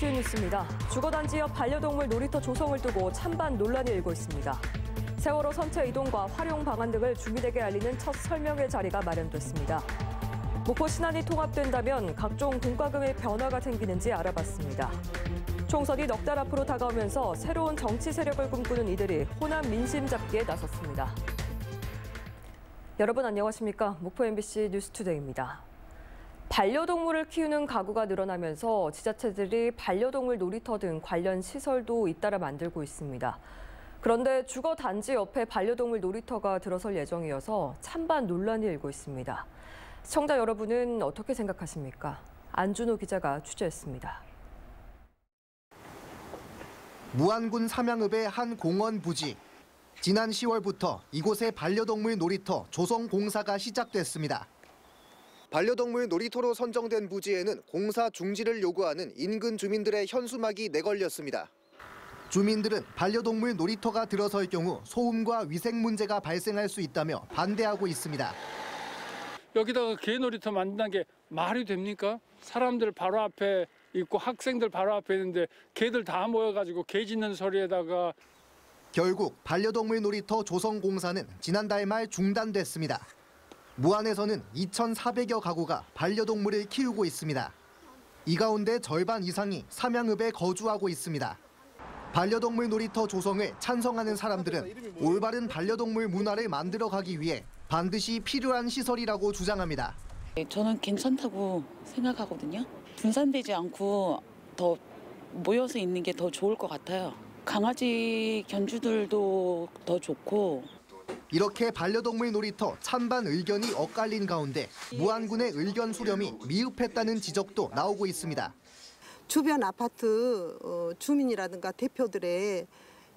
이슈 뉴스입니다. 주거단지 옆 반려동물 놀이터 조성을 두고 찬반 논란이 일고 있습니다. 세월호 선체 이동과 활용 방안 등을 주민에게 알리는 첫 설명회 자리가 마련됐습니다. 목포 신안이 통합된다면 각종 공과금의 변화가 생기는지 알아봤습니다. 총선이 넉 달 앞으로 다가오면서 새로운 정치 세력을 꿈꾸는 이들이 호남 민심 잡기에 나섰습니다. 여러분 안녕하십니까? 목포 MBC 뉴스투데이입니다. 반려동물을 키우는 가구가 늘어나면서 지자체들이 반려동물 놀이터 등 관련 시설도 잇따라 만들고 있습니다. 그런데 주거단지 옆에 반려동물 놀이터가 들어설 예정이어서 찬반 논란이 일고 있습니다. 시청자 여러분은 어떻게 생각하십니까? 안준호 기자가 취재했습니다. 무안군 삼양읍의 한 공원 부지. 지난 10월부터 이곳에 반려동물 놀이터 조성 공사가 시작됐습니다. 반려동물 놀이터로 선정된 부지에는 공사 중지를 요구하는 인근 주민들의 현수막이 내걸렸습니다. 주민들은 반려동물 놀이터가 들어설 경우 소음과 위생 문제가 발생할 수 있다며 반대하고 있습니다. 여기다가 개 놀이터 만든다는 게 말이 됩니까? 사람들 바로 앞에 있고 학생들 바로 앞에 있는데 개들 다 모여가지고 개 짖는 소리에다가. 결국 반려동물 놀이터 조성 공사는 지난달 말 중단됐습니다. 무안에서는 2,400여 가구가 반려동물을 키우고 있습니다. 이 가운데 절반 이상이 삼양읍에 거주하고 있습니다. 반려동물 놀이터 조성을 찬성하는 사람들은 올바른 반려동물 문화를 만들어가기 위해 반드시 필요한 시설이라고 주장합니다. 저는 괜찮다고 생각하거든요. 분산되지 않고 더 모여서 있는 게 더 좋을 것 같아요. 강아지 견주들도 더 좋고. 이렇게 반려동물 놀이터 찬반 의견이 엇갈린 가운데 무안군의 의견 수렴이 미흡했다는 지적도 나오고 있습니다. 주변 아파트 주민이라든가 대표들의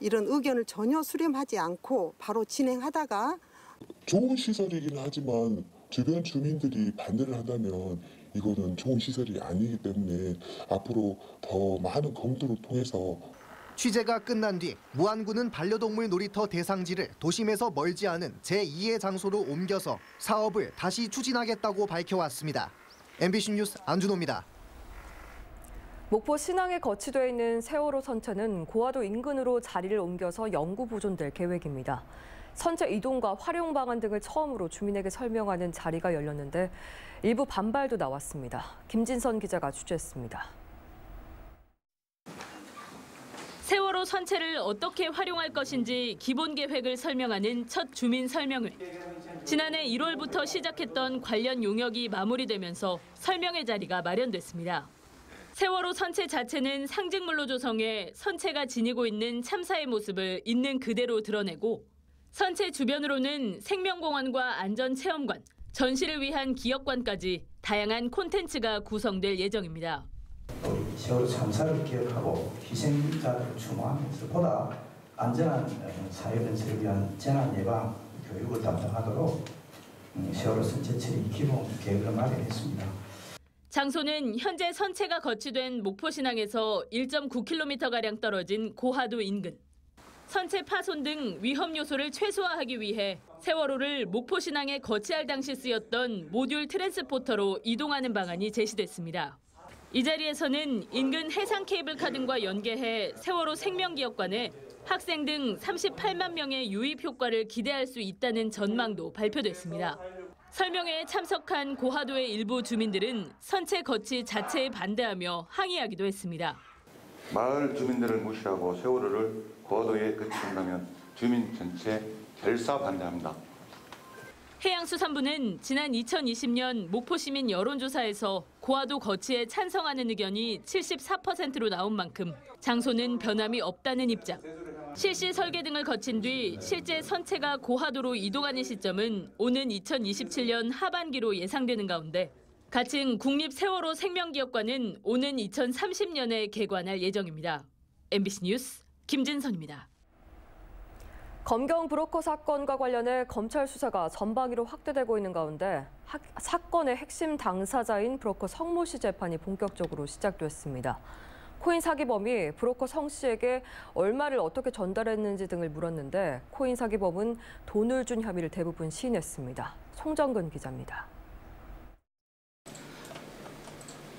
이런 의견을 전혀 수렴하지 않고 바로 진행하다가 좋은 시설이긴 하지만 주변 주민들이 반대를 한다면 이거는 좋은 시설이 아니기 때문에 앞으로 더 많은 검토를 통해서. 취재가 끝난 뒤 무안군은 반려동물 놀이터 대상지를 도심에서 멀지 않은 제2의 장소로 옮겨서 사업을 다시 추진하겠다고 밝혀왔습니다. MBC 뉴스 안준호입니다. 목포 신항에 거치돼 있는 세월호 선체는 고화도 인근으로 자리를 옮겨서 영구 보존될 계획입니다. 선체 이동과 활용 방안 등을 처음으로 주민에게 설명하는 자리가 열렸는데 일부 반발도 나왔습니다. 김진선 기자가 취재했습니다. 세월호 선체를 어떻게 활용할 것인지 기본 계획을 설명하는 첫 주민 설명회. 지난해 1월부터 시작했던 관련 용역이 마무리되면서 설명회 자리가 마련됐습니다. 세월호 선체 자체는 상징물로 조성해 선체가 지니고 있는 참사의 모습을 있는 그대로 드러내고 선체 주변으로는 생명공원과 안전체험관, 전시를 위한 기억관까지 다양한 콘텐츠가 구성될 예정입니다. 세월호 참사를 기억하고 희생자들을 추모하면서 보다 안전한 사회 건설을 위한 재난 예방 교육을 담당하도록 세월호 선체 처리 기본 계획을 마련했습니다. 장소는 현재 선체가 거치된 목포신항에서 1.9km가량 떨어진 고화도 인근. 선체 파손 등 위험 요소를 최소화하기 위해 세월호를 목포신항에 거치할 당시 쓰였던 모듈 트랜스포터로 이동하는 방안이 제시됐습니다. 이 자리에서는 인근 해상 케이블카 등과 연계해 세월호 생명기억관에 학생 등 38만 명의 유입 효과를 기대할 수 있다는 전망도 발표됐습니다. 설명회에 참석한 고화도의 일부 주민들은 선체 거치 자체에 반대하며 항의하기도 했습니다. 마을 주민들을 무시하고 세월호를 고화도에 거치한다면 주민 전체 결사 반대합니다. 해양수산부는 지난 2020년 목포시민 여론조사에서 고화도 거치에 찬성하는 의견이 74%로 나온 만큼 장소는 변함이 없다는 입장. 실시 설계 등을 거친 뒤 실제 선체가 고화도로 이동하는 시점은 오는 2027년 하반기로 예상되는 가운데 가칭 국립세월호 생명기억관은 오는 2030년에 개관할 예정입니다. MBC 뉴스 김진선입니다. 검경 브로커 사건과 관련해 검찰 수사가 전방위로 확대되고 있는 가운데 사건의 핵심 당사자인 브로커 성모 씨 재판이 본격적으로 시작됐습니다. 코인 사기범이 브로커 성 씨에게 얼마를 어떻게 전달했는지 등을 물었는데 코인 사기범은 돈을 준 혐의를 대부분 시인했습니다. 송정근 기자입니다.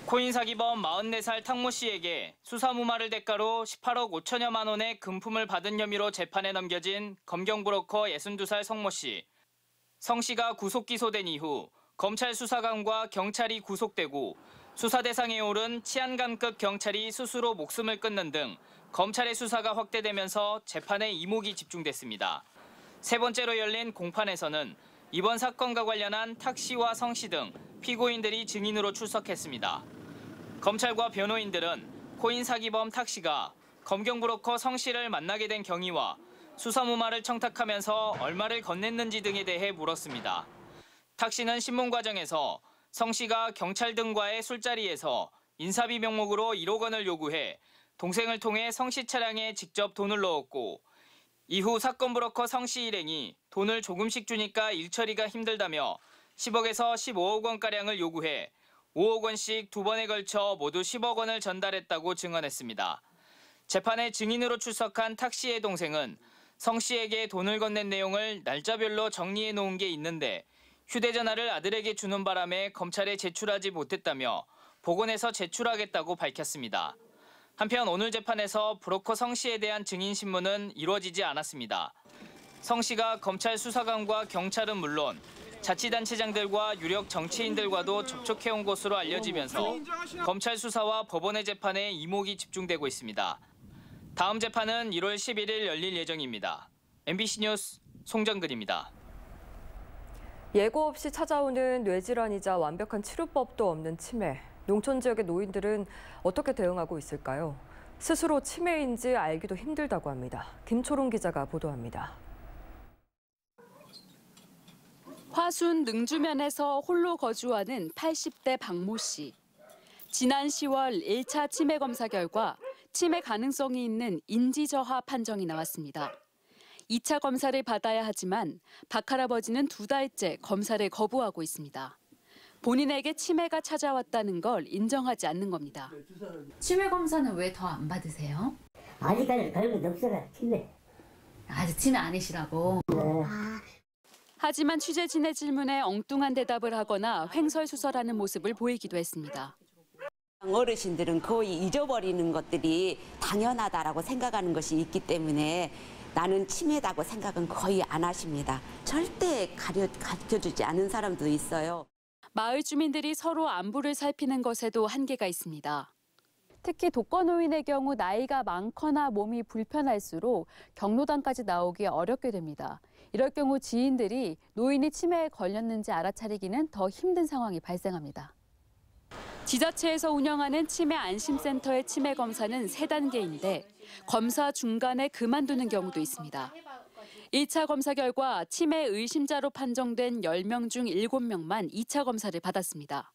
코인 사기범 44살 탁모 씨에게 수사무마를 대가로 18억 5천여만 원의 금품을 받은 혐의로 재판에 넘겨진 검경브로커 62살 성모 씨. 성 씨가 구속 기소된 이후 검찰 수사관과 경찰이 구속되고 수사 대상에 오른 치안감급 경찰이 스스로 목숨을 끊는 등 검찰의 수사가 확대되면서 재판에 이목이 집중됐습니다. 세 번째로 열린 공판에서는 이번 사건과 관련한 탁 씨와 성 씨 등 피고인들이 증인으로 출석했습니다. 검찰과 변호인들은 코인 사기범 탁 씨가 검경브로커 성 씨를 만나게 된 경위와 수사무마를 청탁하면서 얼마를 건넸는지 등에 대해 물었습니다. 탁 씨는 신문 과정에서 성 씨가 경찰 등과의 술자리에서 인사비 명목으로 1억 원을 요구해 동생을 통해 성 씨 차량에 직접 돈을 넣었고 이후 사건 브로커 성 씨 일행이 돈을 조금씩 주니까 일처리가 힘들다며 10억에서 15억 원가량을 요구해 5억 원씩 두 번에 걸쳐 모두 10억 원을 전달했다고 증언했습니다. 재판에 증인으로 출석한 탁 씨의 동생은 성 씨에게 돈을 건넨 내용을 날짜별로 정리해 놓은 게 있는데 휴대전화를 아들에게 주는 바람에 검찰에 제출하지 못했다며 복원해서 제출하겠다고 밝혔습니다. 한편 오늘 재판에서 브로커 성 씨에 대한 증인 신문은 이루어지지 않았습니다. 성 씨가 검찰 수사관과 경찰은 물론 자치단체장들과 유력 정치인들과도 접촉해온 것으로 알려지면서 검찰 수사와 법원의 재판에 이목이 집중되고 있습니다. 다음 재판은 1월 11일 열릴 예정입니다. MBC 뉴스 송정근입니다. 예고 없이 찾아오는 뇌질환이자 완벽한 치료법도 없는 치매. 농촌 지역의 노인들은 어떻게 대응하고 있을까요? 스스로 치매인지 알기도 힘들다고 합니다. 김초롱 기자가 보도합니다. 화순 능주면에서 홀로 거주하는 80대 박모 씨. 지난 10월 1차 치매 검사 결과 치매 가능성이 있는 인지저하 판정이 나왔습니다. 2차 검사를 받아야 하지만 박 할아버지는 2달째 검사를 거부하고 있습니다. 본인에게 치매가 찾아왔다는 걸 인정하지 않는 겁니다. 치매 검사는 왜 더 안 받으세요? 아직까지 그런 건 없어요. 치매. 아직 치매 아니시라고? 네. 하지만 취재진의 질문에 엉뚱한 대답을 하거나 횡설수설하는 모습을 보이기도 했습니다. 어르신들은 거의 잊어버리는 것들이 당연하다라고 생각하는 것이 있기 때문에 나는 치매다고 생각은 거의 안 하십니다. 절대 가르쳐주지 않은 사람도 있어요. 마을 주민들이 서로 안부를 살피는 것에도 한계가 있습니다. 특히 독거노인의 경우 나이가 많거나 몸이 불편할수록 경로당까지 나오기 어렵게 됩니다. 이럴 경우 지인들이 노인이 치매에 걸렸는지 알아차리기는 더 힘든 상황이 발생합니다. 지자체에서 운영하는 치매 안심센터의 치매 검사는 3단계인데 검사 중간에 그만두는 경우도 있습니다. 1차 검사 결과 치매 의심자로 판정된 10명 중 7명만 2차 검사를 받았습니다.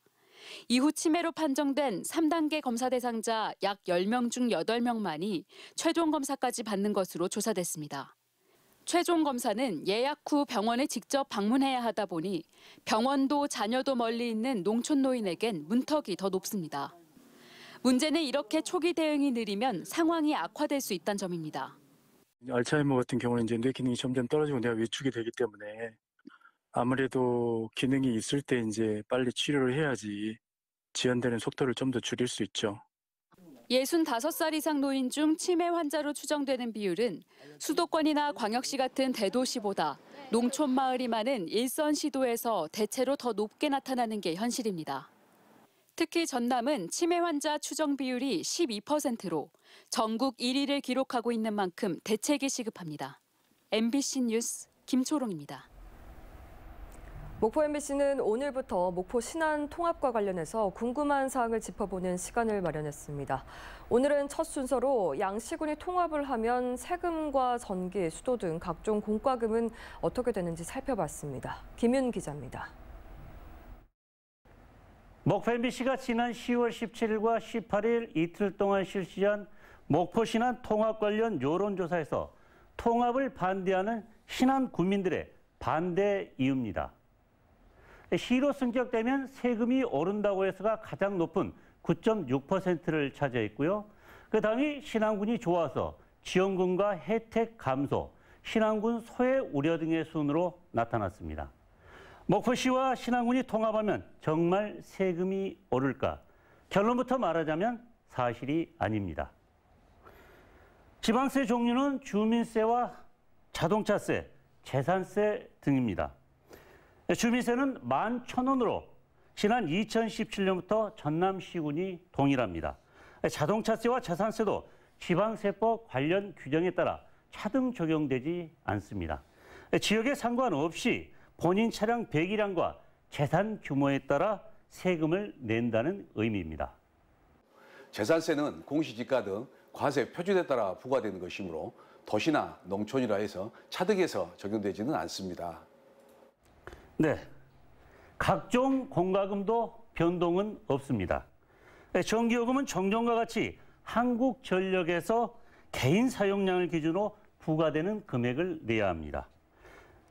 이후 치매로 판정된 3단계 검사 대상자 약 10명 중 8명만이 최종 검사까지 받는 것으로 조사됐습니다. 최종 검사는 예약 후 병원에 직접 방문해야 하다 보니 병원도 자녀도 멀리 있는 농촌 노인에겐 문턱이 더 높습니다. 문제는 이렇게 초기 대응이 느리면 상황이 악화될 수 있다는 점입니다. 알츠하이머 같은 경우는 이제 뇌 기능이 점점 떨어지고 뇌가 위축이 되기 때문에 아무래도 기능이 있을 때 이제 빨리 치료를 해야지 지연되는 속도를 좀 더 줄일 수 있죠. 65살 이상 노인 중 치매 환자로 추정되는 비율은 수도권이나 광역시 같은 대도시보다 농촌 마을이 많은 일선 시도에서 대체로 더 높게 나타나는 게 현실입니다. 특히 전남은 치매 환자 추정 비율이 12%로 전국 1위를 기록하고 있는 만큼 대책이 시급합니다. MBC 뉴스 김초롱입니다. 목포 MBC는 오늘부터 목포 신안 통합과 관련해서 궁금한 사항을 짚어보는 시간을 마련했습니다. 오늘은 첫 순서로 양시군이 통합을 하면 세금과 전기, 수도 등 각종 공과금은 어떻게 되는지 살펴봤습니다. 김윤 기자입니다. 목포 MBC가 지난 10월 17일과 18일 이틀 동안 실시한 목포 신안 통합 관련 여론조사에서 통합을 반대하는 신안 구민들의 반대 이유입니다. 시로 승격되면 세금이 오른다고 해서가 가장 높은 9.6%를 차지했고요. 그 다음이 신안군이 좋아서 지원금과 혜택 감소, 신안군 소외 우려 등의 순으로 나타났습니다. 목포시와 신안군이 통합하면 정말 세금이 오를까? 결론부터 말하자면 사실이 아닙니다. 지방세 종류는 주민세와 자동차세, 재산세 등입니다. 주민세는 11,000원으로 지난 2017년부터 전남시군이 동일합니다. 자동차세와 재산세도 지방세법 관련 규정에 따라 차등 적용되지 않습니다. 지역에 상관없이 본인 차량 배기량과 재산 규모에 따라 세금을 낸다는 의미입니다. 재산세는 공시지가 등 과세 표준에 따라 부과되는 것이므로 도시나 농촌이라 해서 차등에서 적용되지는 않습니다. 네, 각종 공과금도 변동은 없습니다. 전기요금은 정전과 같이 한국전력에서 개인 사용량을 기준으로 부과되는 금액을 내야 합니다.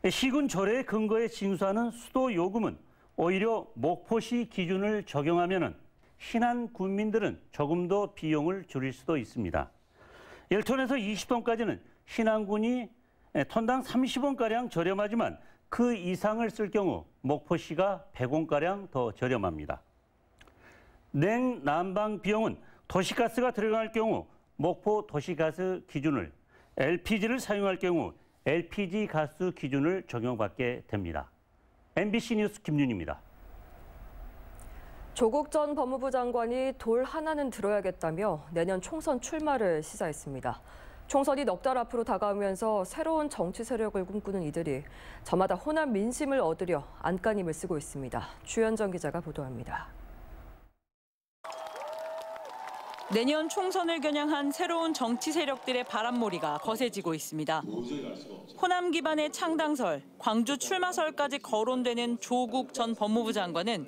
시군 조례의 근거에 징수하는 수도요금은 오히려 목포시 기준을 적용하면 신안 군민들은 조금 더 비용을 줄일 수도 있습니다. 10톤에서 20톤까지는 신안군이 톤당 30원가량 저렴하지만 그 이상을 쓸 경우 목포시가 100원가량 더 저렴합니다. 냉난방 비용은 도시가스가 들어갈 경우 목포 도시가스 기준을, LPG를 사용할 경우 LPG 가스 기준을 적용받게 됩니다. MBC 뉴스 김윤입니다. 조국 전 법무부 장관이 돌 하나는 들어야겠다며 내년 총선 출마를 시사했습니다. 총선이 넉 달 앞으로 다가오면서 새로운 정치 세력을 꿈꾸는 이들이 저마다 호남 민심을 얻으려 안간힘을 쓰고 있습니다. 주현정 기자가 보도합니다. 내년 총선을 겨냥한 새로운 정치 세력들의 바람몰이가 거세지고 있습니다. 호남 기반의 창당설, 광주 출마설까지 거론되는 조국 전 법무부 장관은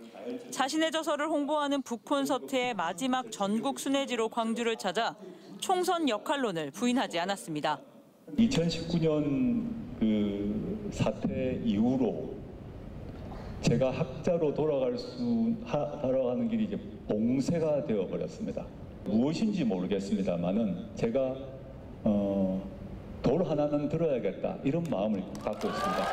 자신의 저서를 홍보하는 북콘서트의 마지막 전국 순회지로 광주를 찾아 총선 역할론을 부인하지 않았습니다. 2019년 그 사태 이후로 제가 학자로 돌아가는 길이 이제 봉쇄가 되어버렸습니다. 무엇인지 모르겠습니다만은 제가 돌 하나는 들어야겠다 이런 마음을 갖고 있습니다.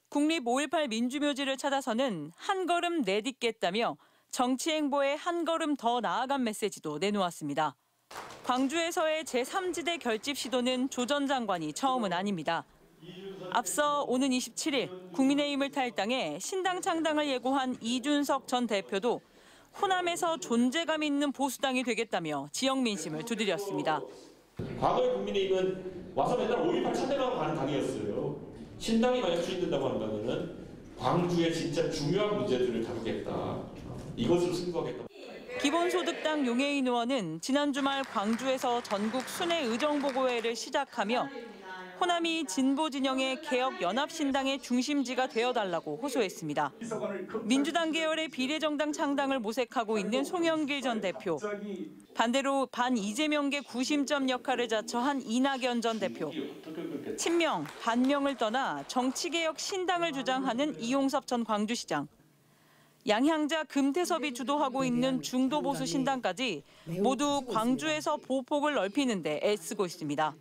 국립 5.18 민주묘지를 찾아서는 한 걸음 내딛겠다며 정치 행보에 한 걸음 더 나아간 메시지도 내놓았습니다. 광주에서의 제3지대 결집 시도는 조 전 장관이 처음은 아닙니다. 앞서 오는 27일 국민의힘을 탈당해 신당 창당을 예고한 이준석 전 대표도 호남에서 존재감 있는 보수당이 되겠다며 지역 민심을 두드렸습니다. 과거의 국민의힘은 와서 맨날 5.18 찬양하고 가는 당이었어요. 신당이 만약 추진된다고 한다면 광주의 진짜 중요한 문제들을 다루겠다. 이것으로 승부하겠다. 기본소득당 용해인 의원은 지난 주말 광주에서 전국 순회 의정보고회를 시작하며 호남이 진보 진영의 개혁연합신당의 중심지가 되어달라고 호소했습니다. 민주당 계열의 비례정당 창당을 모색하고 있는 송영길 전 대표, 반대로 반-이재명계 구심점 역할을 자처한 이낙연 전 대표, 친명, 반명을 떠나 정치개혁 신당을 주장하는 이용섭 전 광주시장, 양향자 금태섭이 주도하고 있는 중도보수 신당까지 모두 광주에서 보폭을 넓히는 데 애쓰고 있습니다.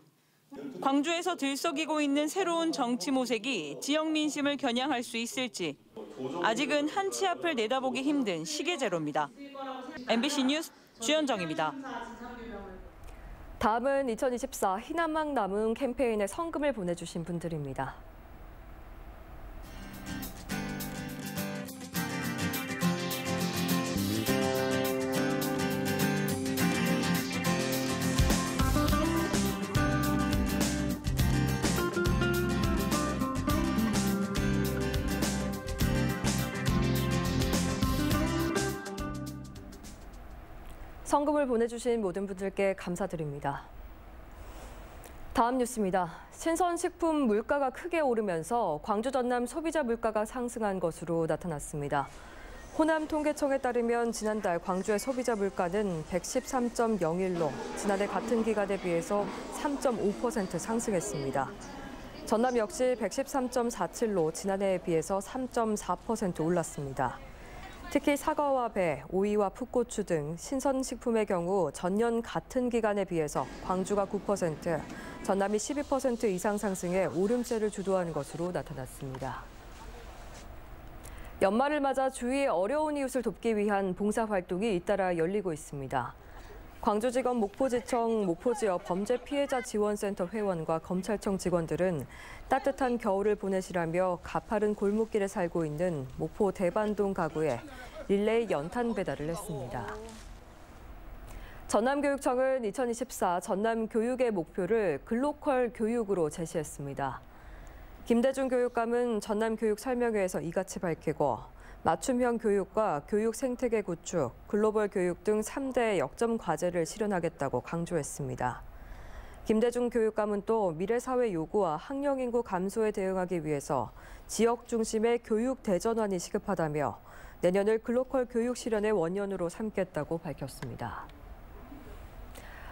광주에서 들썩이고 있는 새로운 정치 모색이 지역 민심을 겨냥할 수 있을지 아직은 한 치 앞을 내다보기 힘든 시계제로입니다. MBC 뉴스 주현정입니다. 다음은 2024 희남막 남음 캠페인에 성금을 보내주신 분들입니다. 성금을 보내주신 모든 분들께 감사드립니다. 다음 뉴스입니다. 신선식품 물가가 크게 오르면서 광주 전남 소비자 물가가 상승한 것으로 나타났습니다. 호남 통계청에 따르면 지난달 광주의 소비자 물가는 113.01로 지난해 같은 기간에 비해서 3.5% 상승했습니다. 전남 역시 113.47로 지난해에 비해서 3.4% 올랐습니다. 특히 사과와 배, 오이와 풋고추 등 신선식품의 경우 전년 같은 기간에 비해서 광주가 9%, 전남이 12% 이상 상승해 오름세를 주도한 것으로 나타났습니다. 연말을 맞아 주위의 어려운 이웃을 돕기 위한 봉사활동이 잇따라 열리고 있습니다. 광주지검 목포지청 목포지역 범죄피해자 지원센터 회원과 검찰청 직원들은 따뜻한 겨울을 보내시라며 가파른 골목길에 살고 있는 목포 대반동 가구에 릴레이 연탄 배달을 했습니다. 전남교육청은 2024 전남교육의 목표를 글로컬 교육으로 제시했습니다. 김대중 교육감은 전남교육설명회에서 이같이 밝히고 맞춤형 교육과 교육 생태계 구축, 글로벌 교육 등 3대 역점 과제를 실현하겠다고 강조했습니다. 김대중 교육감은 또 미래 사회 요구와 학령 인구 감소에 대응하기 위해서 지역 중심의 교육 대전환이 시급하다며 내년을 글로컬 교육 실현의 원년으로 삼겠다고 밝혔습니다.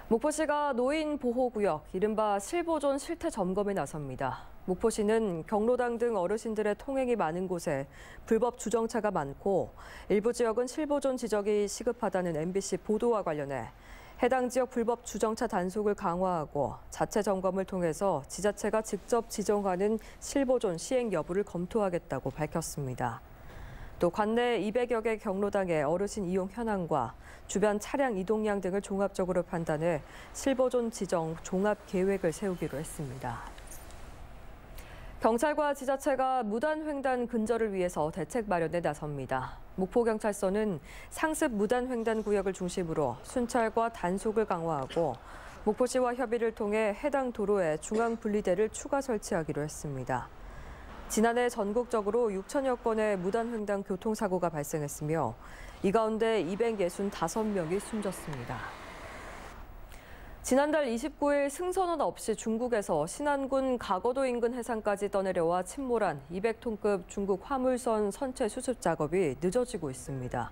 목포시가 노인 보호구역, 이른바 실보존 실태 점검에 나섭니다. 목포시는 경로당 등 어르신들의 통행이 많은 곳에 불법 주정차가 많고 일부 지역은 실보존 지적이 시급하다는 MBC 보도와 관련해 해당 지역 불법 주정차 단속을 강화하고 자체 점검을 통해서 지자체가 직접 지정하는 실보존 시행 여부를 검토하겠다고 밝혔습니다. 또 관내 200여 개 경로당의 어르신 이용 현황과 주변 차량 이동량 등을 종합적으로 판단해 실보존 지정 종합 계획을 세우기로 했습니다. 경찰과 지자체가 무단횡단 근절을 위해서 대책 마련에 나섭니다. 목포경찰서는 상습 무단횡단 구역을 중심으로 순찰과 단속을 강화하고 목포시와 협의를 통해 해당 도로에 중앙분리대를 추가 설치하기로 했습니다. 지난해 전국적으로 6천여 건의 무단횡단 교통사고가 발생했으며 이 가운데 265명이 숨졌습니다. 지난달 29일 승선원 없이 중국에서 신안군 가거도 인근 해상까지 떠내려와 침몰한 200톤급 중국 화물선 선체 수습 작업이 늦어지고 있습니다.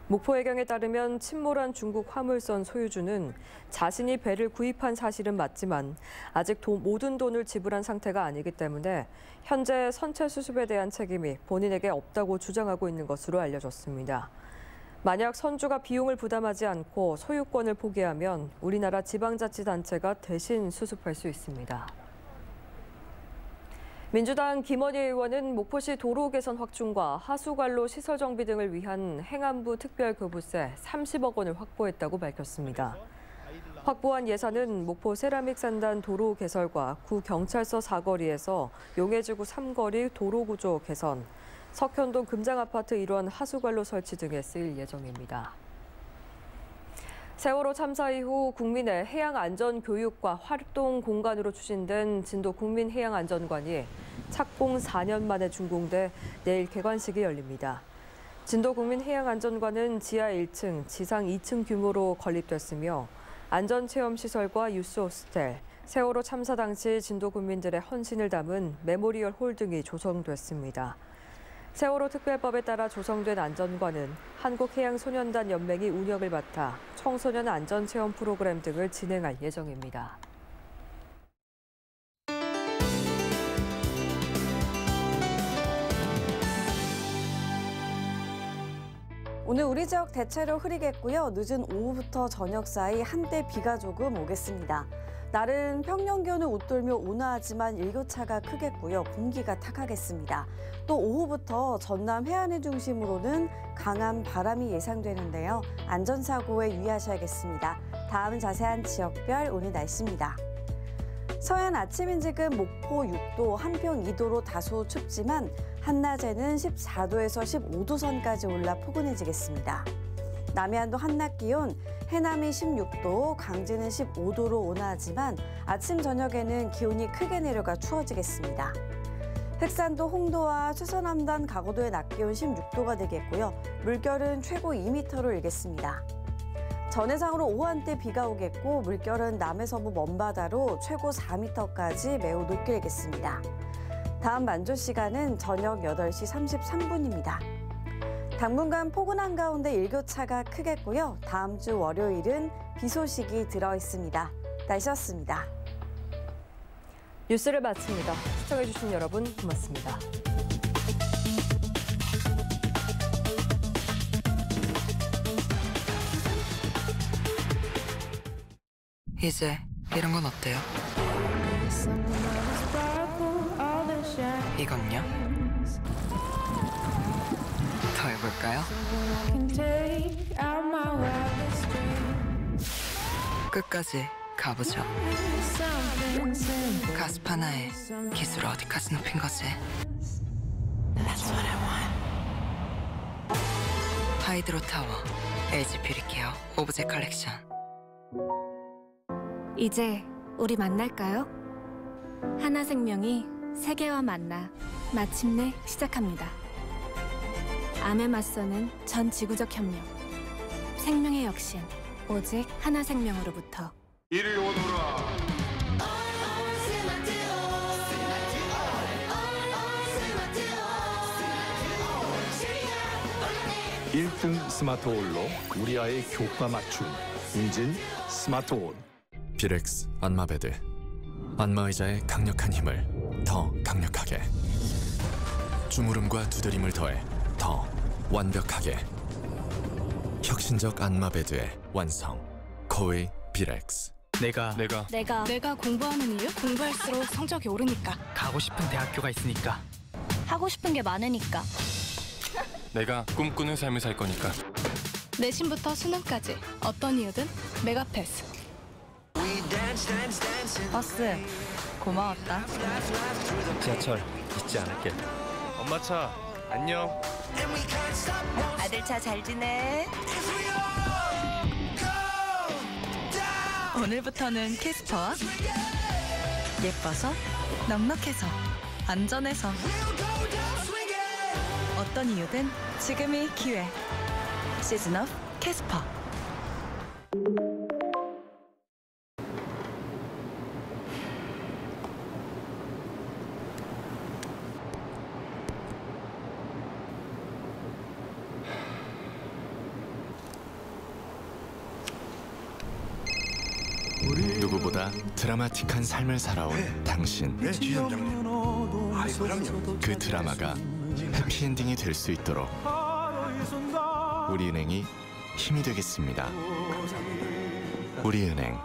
목포해경에 따르면 침몰한 중국 화물선 소유주는 자신이 배를 구입한 사실은 맞지만 아직 모든 돈을 지불한 상태가 아니기 때문에 현재 선체 수습에 대한 책임이 본인에게 없다고 주장하고 있는 것으로 알려졌습니다. 만약 선주가 비용을 부담하지 않고 소유권을 포기하면 우리나라 지방자치단체가 대신 수습할 수 있습니다. 민주당 김원희 의원은 목포시 도로 개선 확충과 하수관로 시설 정비 등을 위한 행안부 특별교부세 30억 원을 확보했다고 밝혔습니다. 확보한 예산은 목포 세라믹 산단 도로 개설과 구 경찰서 사거리에서 용해지구 3거리 도로 구조 개선, 석현동 금장아파트 일원 하수관로 설치 등에 쓰일 예정입니다. 세월호 참사 이후 국민의 해양안전교육과 활동 공간으로 추진된 진도 국민해양안전관이 착공 4년 만에 준공돼 내일 개관식이 열립니다. 진도 국민해양안전관은 지하 1층, 지상 2층 규모로 건립됐으며 안전체험시설과 유스호스텔, 세월호 참사 당시 진도 국민들의 헌신을 담은 메모리얼 홀 등이 조성됐습니다. 세월호 특별법에 따라 조성된 안전관은 한국해양소년단 연맹이 운영을 맡아 청소년 안전체험 프로그램 등을 진행할 예정입니다. 오늘 우리 지역 대체로 흐리겠고요. 늦은 오후부터 저녁 사이 한때 비가 조금 오겠습니다. 날은 평년 기온을 웃돌며 온화하지만 일교차가 크겠고요. 공기가 탁하겠습니다. 또 오후부터 전남 해안을 중심으로는 강한 바람이 예상되는데요. 안전사고에 유의하셔야겠습니다. 다음 자세한 지역별 오늘 날씨입니다. 서해안 아침 인직은 목포 6도, 한평 2도로 다소 춥지만 한낮에는 14도에서 15도 선까지 올라 포근해지겠습니다. 남해안도 한낮 기온, 해남이 16도, 강진은 15도로 온화하지만 아침 저녁에는 기온이 크게 내려가 추워지겠습니다. 흑산도 홍도와 최서남단 가고도의 낮 기온 16도가 되겠고요. 물결은 최고 2m로 일겠습니다. 전해상으로 오후 한때 비가 오겠고 물결은 남해서부 먼바다로 최고 4m까지 매우 높게 일겠습니다. 다음 만조 시간은 저녁 8시 33분입니다. 당분간 포근한 가운데 일교차가 크겠고요. 다음 주 월요일은 비 소식이 들어있습니다. 날씨였습니다. 뉴스를 마칩니다. 시청해주신 여러분 고맙습니다. 이제 이런 건 어때요? 이건요? 가볼까요? 끝까지 가보죠. 가스파나의 기술 어디까지 높인 거지? 하이드로 타워, LG 뷰티케어 오브제 컬렉션. 이제 우리 만날까요? 하나생명이 세계와 만나 마침내 시작합니다. 암에 맞서는 전 지구적 협력. 생명의 역신, 오직 하나생명으로부터. 이리 오너라. 1등 스마트홀로 우리 아이 교과 맞춤 인진 스마트홀. 비렉스 안마베드. 안마의자의 강력한 힘을 더 강력하게. 주무름과 두드림을 더해 더 완벽하게. 혁신적 안마베드의 완성. 코웨이 비렉스. 내가 공부하는 이유? 공부할수록 성적이 오르니까. 가고 싶은 대학교가 있으니까. 하고 싶은 게 많으니까. 내가 꿈꾸는 삶을 살 거니까. 내신부터 수능까지 어떤 이유든 메가패스. 버스 고마웠다. 지하철 잊지 않을게. 엄마 차 안녕. 아들 차 잘 지내? 오늘부터는 캐스퍼와 예뻐서 넉넉해서 안전해서 어떤 이유든 지금이 기회. 시즌 오브 캐스퍼. 누구보다 드라마틱한 삶을 살아온 당신. 그 드라마가 해피엔딩이 될 수 있도록 우리은행이 힘이 되겠습니다. 우리은행.